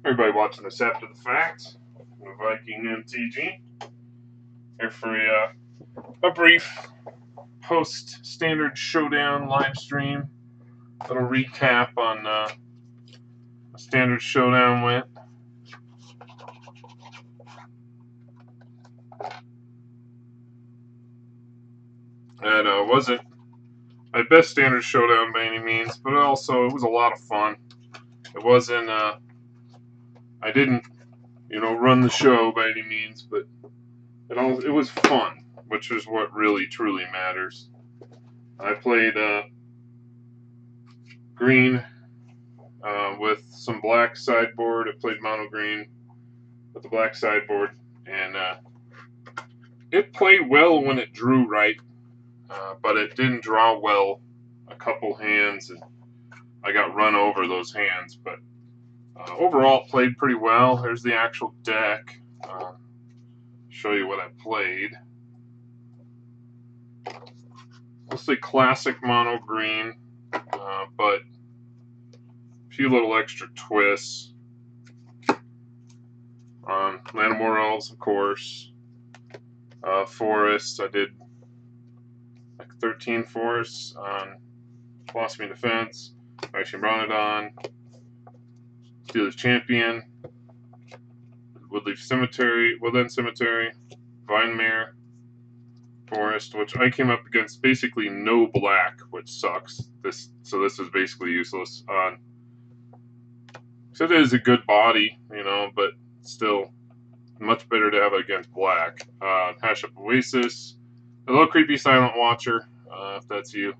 Everybody watching this after the fact, the Viking MTG, here for a brief post-standard showdown live stream. Little recap on the standard showdown went. And wasn't my best standard showdown by any means, but also it was a lot of fun. It wasn't, I didn't, run the show by any means, but it was fun, which is what really truly matters. I played green with some black sideboard. I played mono green with the black sideboard, and it played well when it drew right, but it didn't draw well a couple hands, and I got run over those hands. But overall, it played pretty well. Here's the actual deck. Show you what I played. Mostly classic mono green, but a few little extra twists. Lanimore Elves, of course. Forests, I did like 13 forests on Blossoming Defense, Action Bronodon, Steelers Champion, Woodleaf Cemetery, Woodland Cemetery, Vinemare, Forest, which I came up against basically no black, which sucks. So this is basically useless. So it is a good body, but still much better to have it against black. Hash Up Oasis, a little creepy Silent Watcher, if that's you.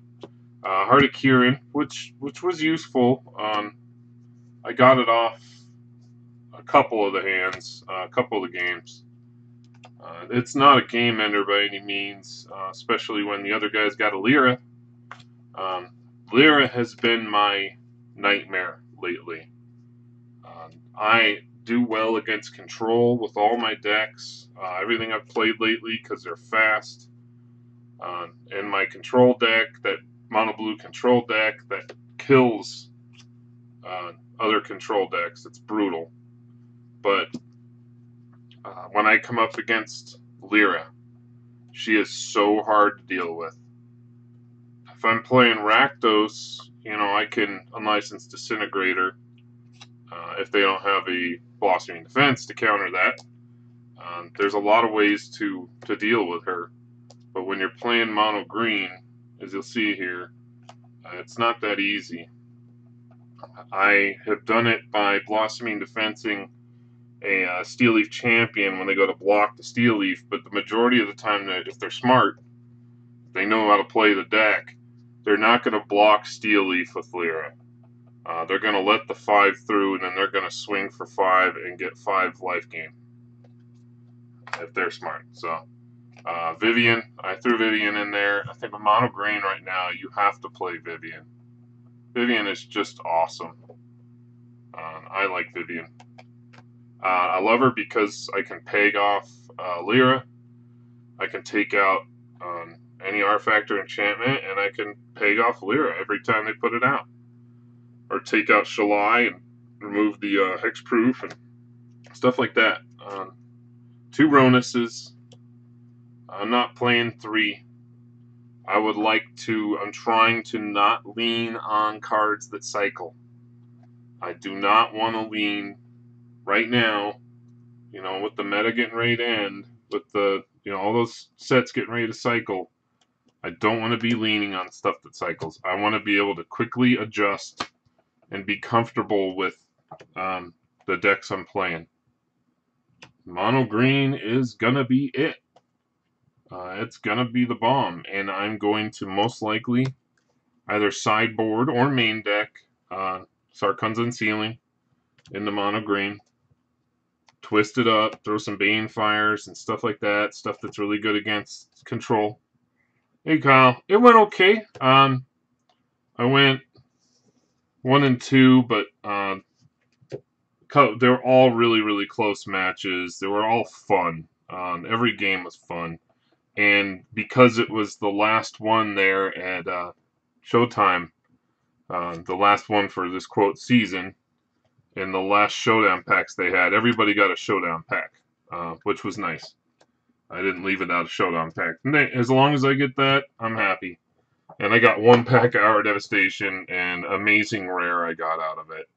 Heart of Kieran, which was useful. I got it off a couple of the hands, a couple of the games. It's not a game ender by any means, especially when the other guy's got a Lyra. Lyra has been my nightmare lately. I do well against control with all my decks, everything I've played lately, because they're fast. And my control deck, that mono blue control deck that kills other control decks, it's brutal. But when I come up against Lyra, she is so hard to deal with. If I'm playing Rakdos, I can unlicense Disintegrator if they don't have a Blossoming Defense to counter that. There's a lot of ways to deal with her. But when you're playing mono green, as you'll see here, it's not that easy. I have done it by Blossoming Defensing a Steel Leaf Champion when they go to block the Steel Leaf, but the majority of the time, if they're smart, they know how to play the deck, they're not going to block Steel Leaf with Lyra. They're going to let the 5 through, and then they're going to swing for 5 and get 5 life gain, if they're smart. So, Vivian, I threw Vivian in there. I think with mono green right now, you have to play Vivian. Vivian is just awesome. I like Vivian. I love her because I can peg off Lyra. I can take out any artifact or enchantment, and I can peg off Lyra every time they put it out. Or take out Shalai and remove the hexproof and stuff like that. 2 Ronuses. I'm not playing 3. I'm trying to not lean on cards that cycle. I do not want to lean right now, with the meta getting ready to end, with the, all those sets getting ready to cycle. I don't want to be leaning on stuff that cycles. I want to be able to quickly adjust and be comfortable with the decks I'm playing. Mono green is gonna be it. It's gonna be the bomb, and I'm going to most likely either sideboard or main deck Sarkhan's Unsealing into mono green, twist it up, throw some Banefires and stuff like that, stuff that's really good against control. Hey Kyle, it went okay. I went 1 and 2, but they were all really, really close matches. They were all fun. Every game was fun. And because it was the last one there at Showtime, the last one for this quote season, in the last showdown packs they had. Everybody got a showdown pack, which was nice. I didn't leave it out of showdown pack. As long as I get that, I'm happy. And I got one pack of Hour Devastation, and Amazing Rare I got out of it.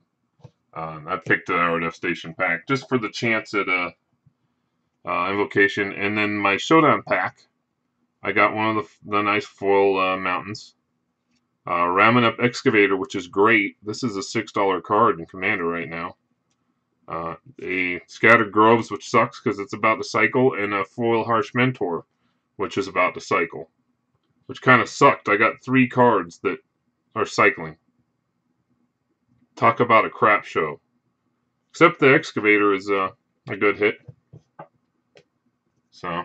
I picked an Hour Devastation pack just for the chance at a Invocation. And then my Showdown pack, I got one of the nice foil mountains. Ramming Up Excavator, which is great. This is a $6 card in Commander right now. A Scattered Groves, which sucks because it's about to cycle, and a foil Harsh Mentor, which is about to cycle. Which kind of sucked. I got 3 cards that are cycling. Talk about a crap show. Except the Excavator is a good hit. So,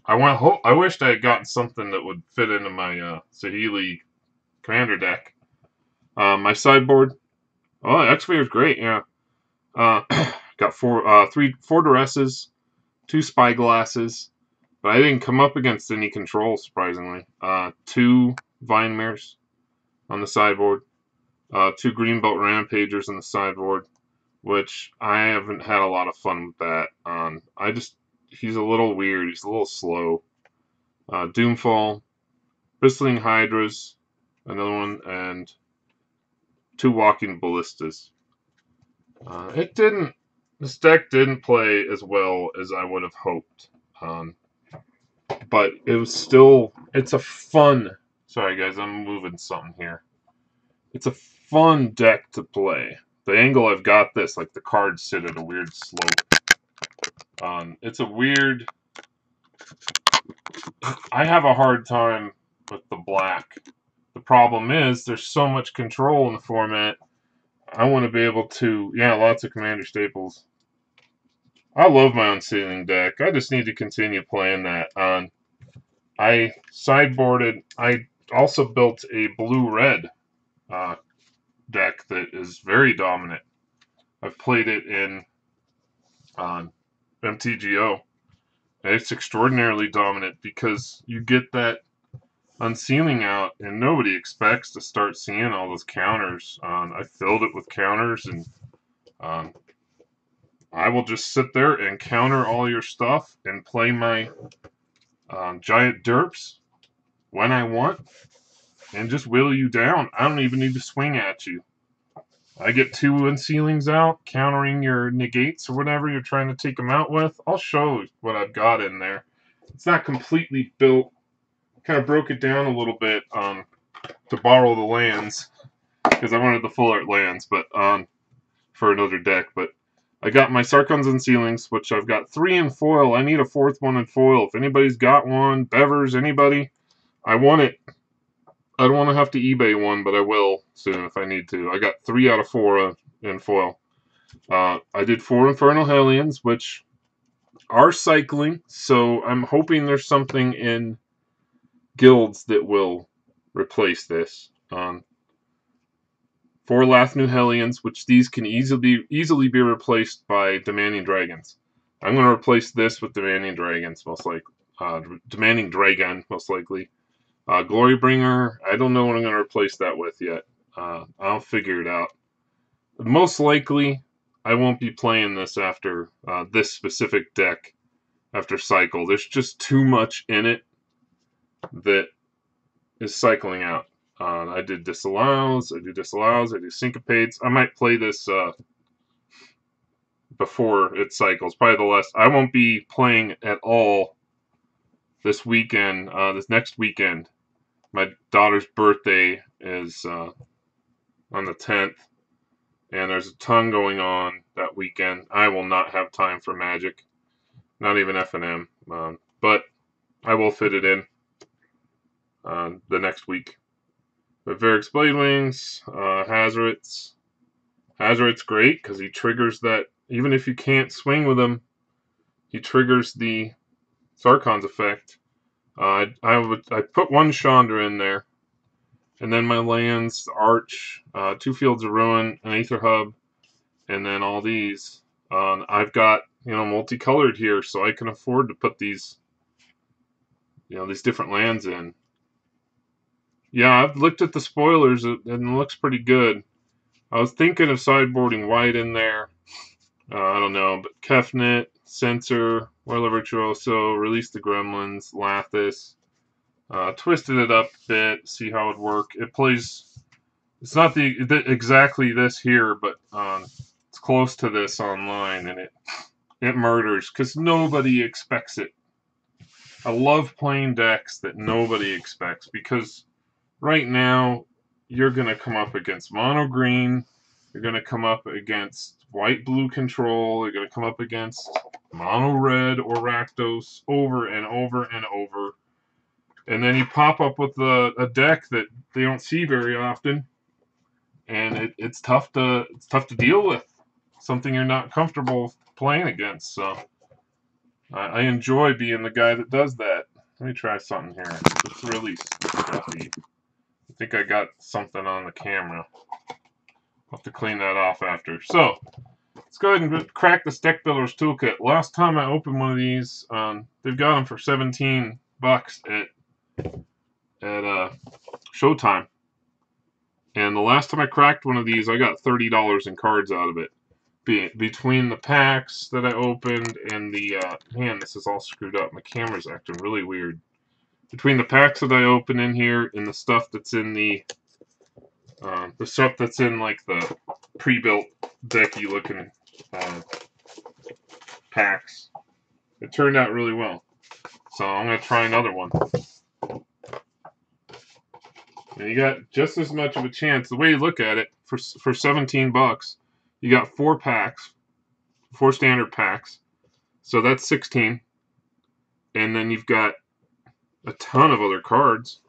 I wished I had gotten something that would fit into my Saheeli Commander deck. My sideboard. Oh, Excavator's great, yeah. Got 4 Duresses, 2 Spyglasses, but I didn't come up against any control, surprisingly. 2 Vinemares on the sideboard, 2 Greenbelt Rampagers on the sideboard, which I haven't had a lot of fun with that. He's a little weird, he's a little slow. Doomfall, Bristling Hydras, another one, and 2 Walking Ballistas. This deck didn't play as well as I would have hoped. But it was still, it's a fun, sorry guys, I'm moving something here. It's a fun deck to play. The angle I've got this, like the cards sit at a weird slope. It's a weird, I have a hard time with the black. The problem is there's so much control in the format. I want to be able to, yeah, lots of Commander staples. I love my Unsealing deck. I just need to continue playing that. I sideboarded, I also built a blue-red deck that is very dominant. I've played it in MTGO. And it's extraordinarily dominant because you get that Unsealing out, and nobody expects to start seeing all those counters. I filled it with counters, and I will just sit there and counter all your stuff and play my giant derps when I want and just whittle you down. I don't even need to swing at you. I get 2 Unsealings out, countering your negates or whatever you're trying to take them out with. I'll show what I've got in there. It's not completely built. Kind of broke it down a little bit to borrow the lands because I wanted the full art lands, but for another deck. But I got my Sarkhan's Unsealings, which I've got 3 in foil. I need a 4th one in foil. If anybody's got one, Bevers, anybody, I want it. I don't want to have to eBay one, but I will soon if I need to. I got 3 out of 4 in foil. I did 4 Infernal Hellions, which are cycling, so I'm hoping there's something in guilds that will replace this. 4 Lathnu Hellions, which these can easily be replaced by Demanding Dragons. I'm going to replace this with Demanding Dragons, most likely. Demanding Dragon, most likely. Glorybringer, I don't know what I'm going to replace that with yet. I'll figure it out. Most likely, I won't be playing this after this specific deck after cycle. There's just too much in it that is cycling out. I did Disallows, I do Syncopates. I might play this before it cycles. Probably the last. I won't be playing at all this weekend, this next weekend. My daughter's birthday is on the 10th, and there's a ton going on that weekend. I will not have time for Magic, not even F&M, but I will fit it in the next week. But Varric's Bladewings, Hazoret's. Hazoret's great because he triggers that, even if you can't swing with him, he triggers the Sarkhan's effect. I put 1 Chandra in there, and then my lands, the Arch, 2 Fields of Ruin, an Aether Hub, and then all these. I've got, multicolored here, so I can afford to put these, these different lands in. Yeah, I've looked at the spoilers, and it looks pretty good. I was thinking of sideboarding white in there. I don't know, but Kefnet, Sensor, Weller Virtuoso, Release the Gremlins, Lathis. Twisted it up a bit, see how it would work. It plays, it's not exactly this here, but it's close to this online, and it murders because nobody expects it. I love playing decks that nobody expects because right now you're going to come up against mono green, you're going to come up against white blue control, you're going to come up against mono red or Rakdos over and over and over. And then you pop up with a deck that they don't see very often, and it's tough to deal with. Something you're not comfortable playing against. So I enjoy being the guy that does that. Let me try something here. It's really stuffy. I think I got something on the camera. I'll have to clean that off after. So let's go ahead and crack the Deck Builder's Toolkit. Last time I opened one of these, they've got them for $17 at Showtime. And the last time I cracked one of these, I got $30 in cards out of it. Between the packs that I opened and the... man, this is all screwed up. My camera's acting really weird. Between the packs that I open in here and the stuff that's in the stuff that's in like the pre-built decky looking packs, it turned out really well. So I'm going to try another one. And you got just as much of a chance. The way you look at it, for $17, you got 4 packs, 4 standard packs. So that's 16. And then you've got a ton of other cards.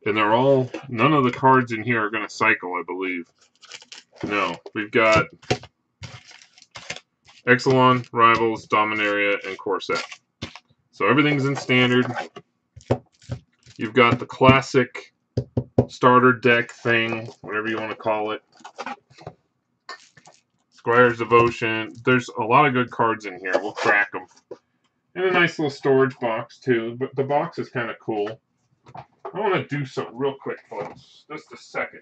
And they're all, none of the cards in here are going to cycle, I believe. No, we've got Exelon, Rivals, Dominaria, and Corset. So everything's in standard. You've got the classic starter deck thing, whatever you want to call it. Squire's Devotion. There's a lot of good cards in here. We'll crack them. And a nice little storage box, too. But the box is kind of cool. I want to do something real quick, folks. Just a second.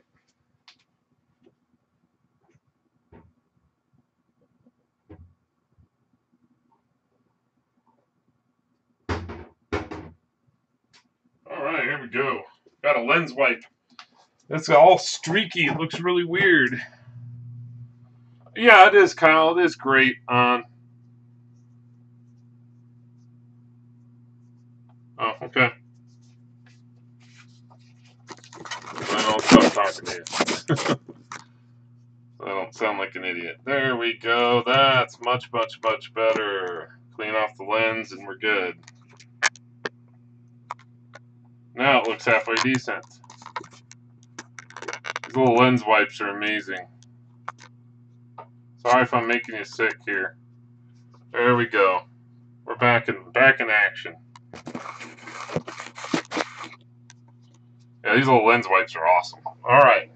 Alright, here we go. Got a lens wipe. It's all streaky. It looks really weird. Yeah, it is, Kyle. It is great. Oh, okay. I don't stop talking to you. I don't sound like an idiot. There we go. That's much, much, much better. Clean off the lens and we're good. Now it looks halfway decent. These little lens wipes are amazing. Sorry if I'm making you sick here. There we go. We're back in action. Yeah, these little lens wipes are awesome. Alright.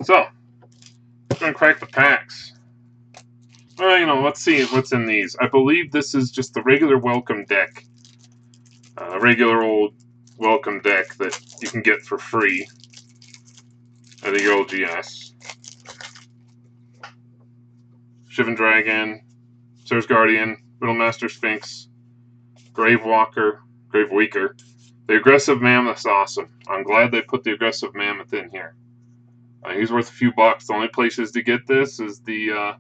So, I'm going to crack the packs. Well, let's see what's in these. I believe this is just the regular welcome deck. Regular old welcome deck that you can get for free at the LGS. Shivan Dragon, Sir's Guardian, Riddlemaster Sphinx, Graveweaker. The Aggressive Mammoth's awesome. I'm glad they put the Aggressive Mammoth in here. He's worth a few bucks. The only places to get this is the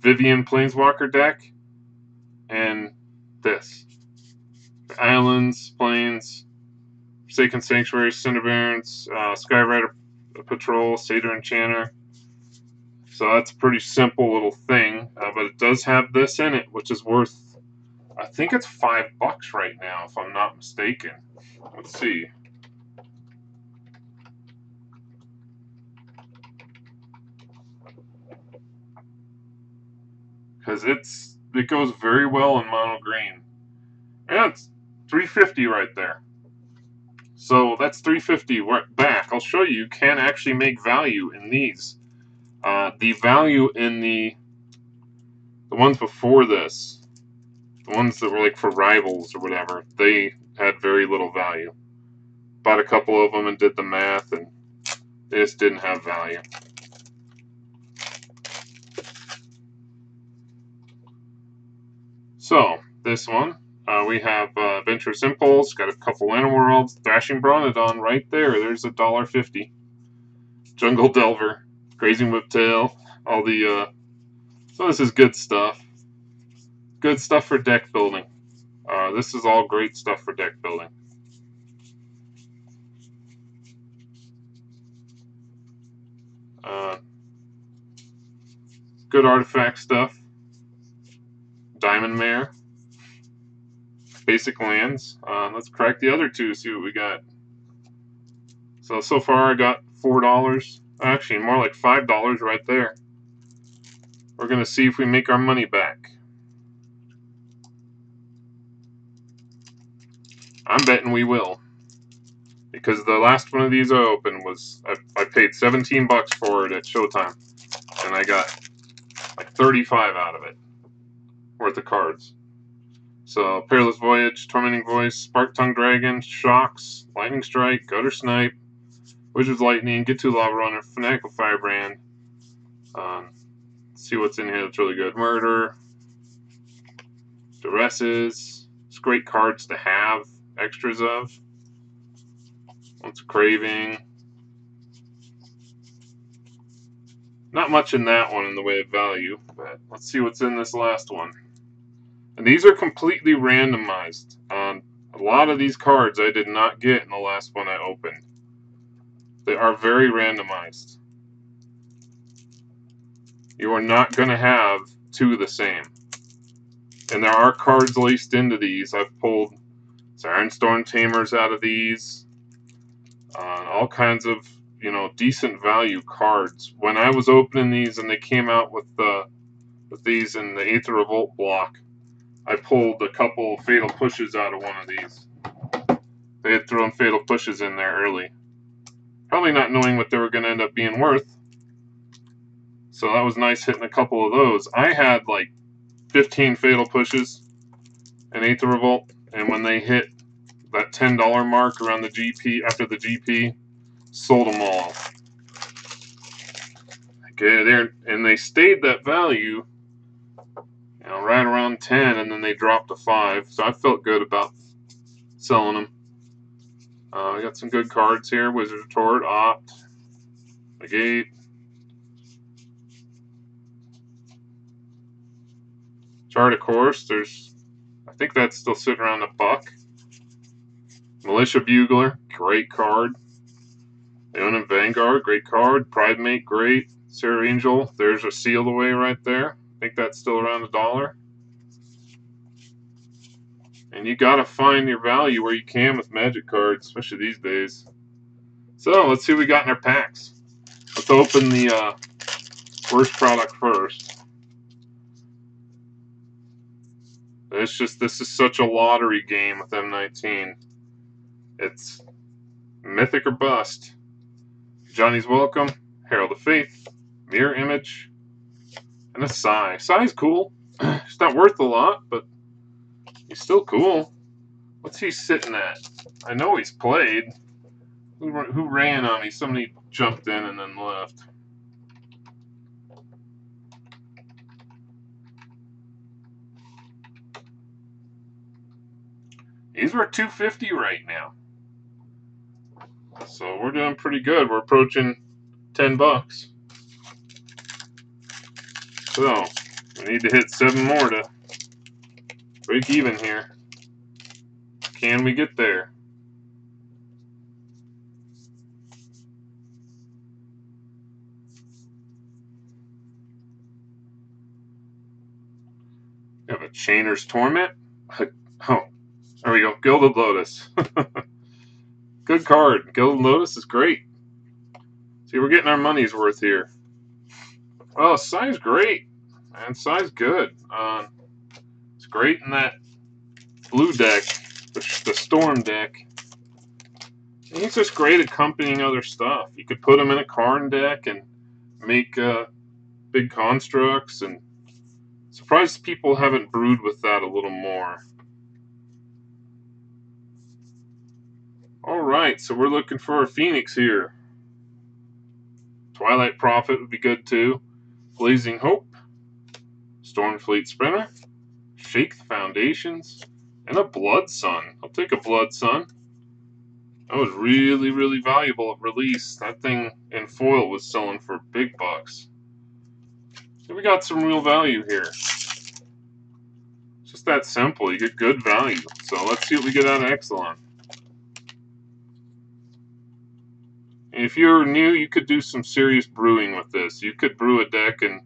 Vivian Planeswalker deck and this. The Islands, Plains, Forsaken Sanctuary, Cinderbarons, Skyrider Patrol, Satyr Enchanter. So that's a pretty simple little thing, but it does have this in it, which is worth, I think it's $5 right now, if I'm not mistaken. Let's see. Because it goes very well in mono green. Yeah, it's $3.50 right there. So that's $3.50 back. I'll show you can actually make value in these. The value in the ones before this, the ones that were like for Rivals or whatever, they had very little value. Bought a couple of them and did the math, and They just didn't have value. So, this one, we have Adventurous Impulse, got a couple Worlds, Thrashing Bronodon right there. There's $1.50. Jungle Delver, Grazing Whiptail, all the, so this is good stuff. Good stuff for deck building. This is all great stuff for deck building. Good artifact stuff. Diamond Mare. Basic lands. Let's crack the other two, see what we got. So far I got $4. Actually, more like $5 right there. We're going to see if we make our money back. I'm betting we will. Because the last one of these I opened was, I paid 17 bucks for it at Showtime. And I got like 35 out of it worth of cards. So, Perilous Voyage, Tormenting Voice, Spark Tongue Dragon, Shocks, Lightning Strike, Gutter Snipe, Wizard's Lightning, Get To Lava Runner, Fanatical Firebrand. See what's in here that's really good. Murder, Duresses. It's great cards to have extras of. Once Craving. Not much in that one in the way of value, but let's see what's in this last one. And these are completely randomized. A lot of these cards I did not get in the last one I opened. They are very randomized. You are not going to have two the same. And there are cards laced into these. I've pulled Siren Storm Tamers out of these. All kinds of, decent value cards. When I was opening these and they came out with these in the Aether Revolt block, I pulled a couple Fatal Pushes out of one of these. They had thrown Fatal Pushes in there early. Probably not knowing what they were going to end up being worth. So that was nice hitting a couple of those. I had like 15 Fatal Pushes in Aether Revolt, and when they hit that $10 mark around the GP, after the GP, sold them all. Okay, there, and they stayed that value, right around 10, and then they dropped to 5. So I felt good about selling them. We got some good cards here. Wizard's Retort, Opt, Negate. Chart, of course. I think that's still sitting around $1. Militia Bugler, great card. Leonin Vanguard, great card. Pridemate, great. Sarah Angel, there's a Sealed Away right there. I think that's still around $1. And you gotta find your value where you can with Magic cards, especially these days. So let's see what we got in our packs. Let's open the worst product first. This is such a lottery game with M19. It's Mythic or Bust. Johnny's Welcome, Herald of Faith, Mirror Image, and a Psy. Psy's cool. It's not worth a lot, but he's still cool. What's he sitting at? I know he's played. Who ran on me? Somebody jumped in and then left. He's worth $250 right now. So we're doing pretty good. We're approaching 10 bucks. So we need to hit 7 more to break even here. Can we get there? We have a Chainer's Torment. Oh, there we go. Gilded Lotus. Good card. Gilded Lotus is great. See, we're getting our money's worth here. Oh, Psy's great. Man, Psy's good. It's great in that blue deck, the Storm deck. And he's just great accompanying other stuff. You could put him in a Karn deck and make big constructs, and surprised people haven't brewed with that a little more. Alright, so we're looking for a Phoenix here. Twilight Prophet would be good too. Blazing Hope, Stormfleet Sprinter, Shake the Foundations, and a Blood Sun. I'll take a Blood Sun. That was really, really valuable at release. That thing in foil was selling for big bucks. So we got some real value here. It's just that simple. You get good value. So let's see what we get out of Exelon. And if you're new, you could do some serious brewing with this. You could brew a deck and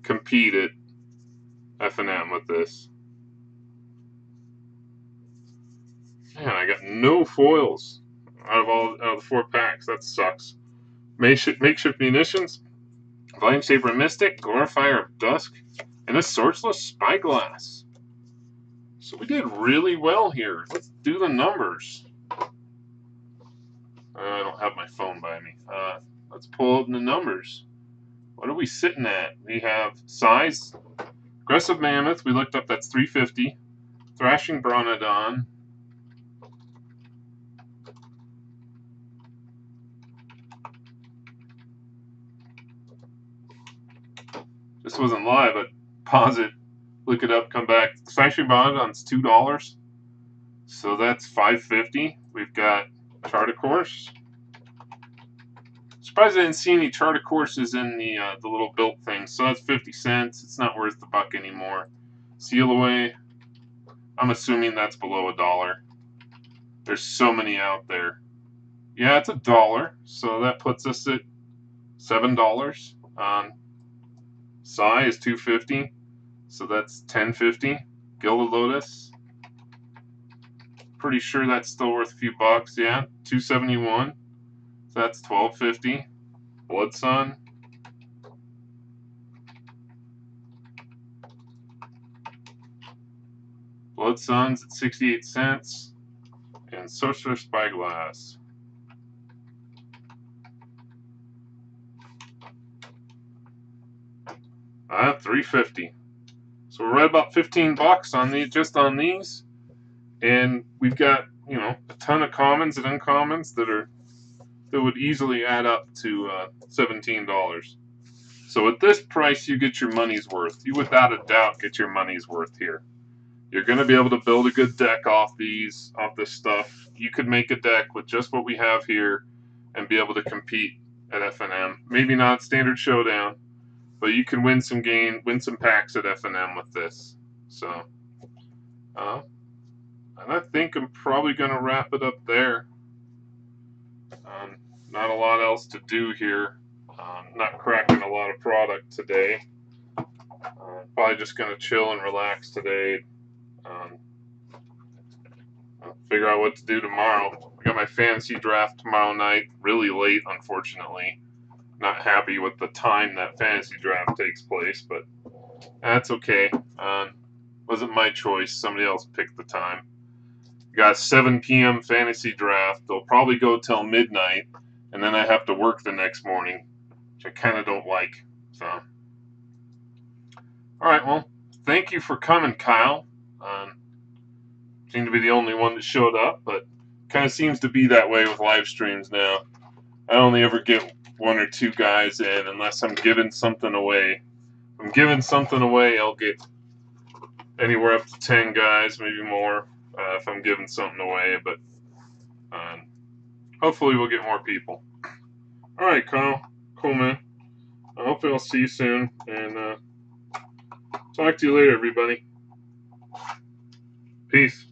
compete at F&M with this. Man, I got no foils out of the 4 packs. That sucks. Makeshift Munitions, Vine Shaper Mystic, Glorifier of Dusk, and a Sourceless Spyglass. So we did really well here. Let's do the numbers. I don't have my phone by me. Let's pull up the numbers. What are we sitting at? We have size. Aggressive Mammoth, we looked up, that's 350. Thrashing Bronodon. This wasn't live, but pause it, look it up, come back. Thrashing Bronodon's $2. So that's $5.50. We've got Chart a Course. Surprised I didn't see any Chart a Courses in the little built thing. So that's 50 cents. It's not worth the buck anymore. Seal Away. I'm assuming that's below $1. There's so many out there. Yeah, it's $1. So that puts us at $7. Psy is $2.50. So that's $10.50. Gilded Lotus. Pretty sure that's still worth a few bucks. Yeah, $2.71. So that's $12.50. Blood Sun. Blood Sun's at 68 cents. And Sorcerer's Spyglass. $3.50. So we're right about 15 bucks on just on these. And we've got, you know, a ton of commons and uncommons that would easily add up to $17. So at this price, you get your money's worth. You without a doubt get your money's worth here. You're going to be able to build a good deck off this stuff. You could make a deck with just what we have here and be able to compete at F&M. Maybe not Standard Showdown, but you can win some packs at F&M with this. So, and I think I'm probably going to wrap it up there. Not a lot else to do here. Not cracking a lot of product today. Probably just going to chill and relax today. I'll figure out what to do tomorrow. I got my fantasy draft tomorrow night, really late, unfortunately. Not happy with the time that fantasy draft takes place, but that's okay. Wasn't my choice. Somebody else picked the time. Got 7 p.m. fantasy draft. They'll probably go till midnight, and then I have to work the next morning, which I kind of don't like. So, all right, well, thank you for coming, Kyle. Seemed to be the only one that showed up, but kind of seems to be that way with live streams now. I only ever get 1 or 2 guys in unless I'm giving something away. If I'm giving something away, I'll get anywhere up to 10 guys, maybe more, if I'm giving something away, but hopefully we'll get more people. All right, Kyle. Cool, man. Hopefully I'll see you soon, and talk to you later, everybody. Peace.